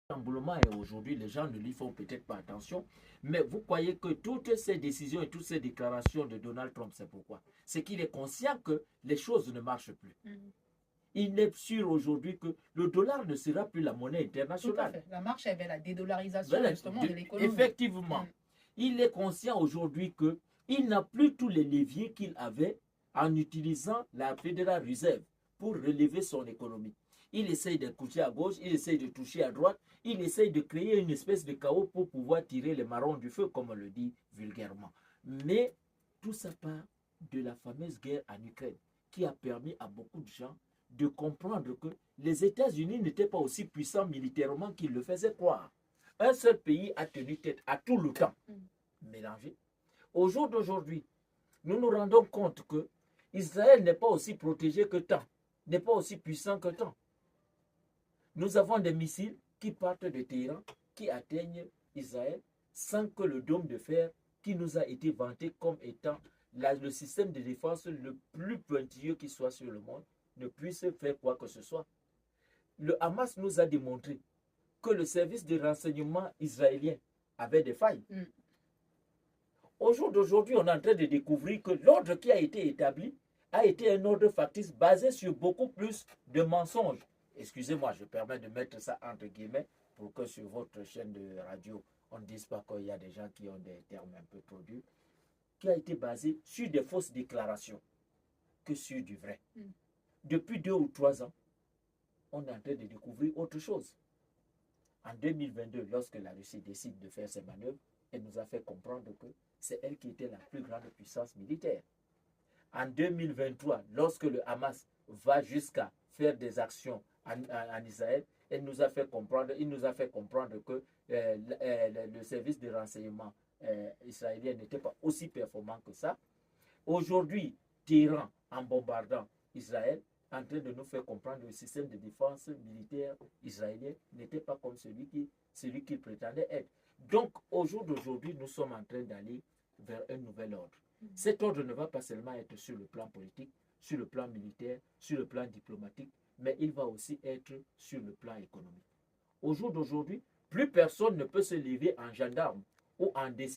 Chamboulement et aujourd'hui, les gens ne lui font peut-être pas attention, mais vous croyez que toutes ces décisions et toutes ces déclarations de Donald Trump, c'est pourquoi? C'est qu'il est conscient que les choses ne marchent plus. Il est sûr aujourd'hui que le dollar ne sera plus la monnaie internationale. Tout à fait. La marche est vers la dédollarisation justement de l'économie. Effectivement. Il est conscient aujourd'hui qu'il n'a plus tous les leviers qu'il avait en utilisant la Federal Reserve pour relever son économie. Il essaye de toucher à gauche, il essaye de toucher à droite, il essaye de créer une espèce de chaos pour pouvoir tirer les marrons du feu, comme on le dit vulgairement. Mais tout ça part de la fameuse guerre en Ukraine, qui a permis à beaucoup de gens de comprendre que les États-Unis n'étaient pas aussi puissants militairement qu'ils le faisaient croire. Un seul pays a tenu tête à tout le temps mélangé. Au jour d'aujourd'hui, nous nous rendons compte que Israël n'est pas aussi protégé que tant, n'est pas aussi puissant que tant. Nous avons des missiles qui partent de Téhéran, qui atteignent Israël, sans que le dôme de fer, qui nous a été vanté comme étant le système de défense le plus pointilleux qui soit sur le monde, ne puisse faire quoi que ce soit. Le Hamas nous a démontré que le service de renseignement israélien avait des failles. Au jour d'aujourd'hui, on est en train de découvrir que l'ordre qui a été établi a été un ordre factice basé sur beaucoup plus de mensonges. Excusez-moi, je permets de mettre ça entre guillemets pour que sur votre chaîne de radio, on ne dise pas qu'il y a des gens qui ont des termes un peu trop durs, qui a été basé sur des fausses déclarations que sur du vrai. Depuis 2 ou 3 ans, on est en train de découvrir autre chose. En 2022, lorsque la Russie décide de faire ses manœuvres, elle nous a fait comprendre que c'est elle qui était la plus grande puissance militaire. En 2023, lorsque le Hamas va jusqu'à faire des actions en Israël, il nous a fait comprendre que le service de renseignement israélien n'était pas aussi performant que ça. Aujourd'hui, Téhéran, en bombardant Israël, en train de nous faire comprendre que le système de défense militaire israélien n'était pas comme celui qu'il prétendait être. Donc, au jour d'aujourd'hui, nous sommes en train d'aller vers un nouvel ordre. Cet ordre ne va pas seulement être sur le plan politique, sur le plan militaire, sur le plan diplomatique, mais il va aussi être sur le plan économique. Au jour d'aujourd'hui, plus personne ne peut se lever en gendarme ou en décision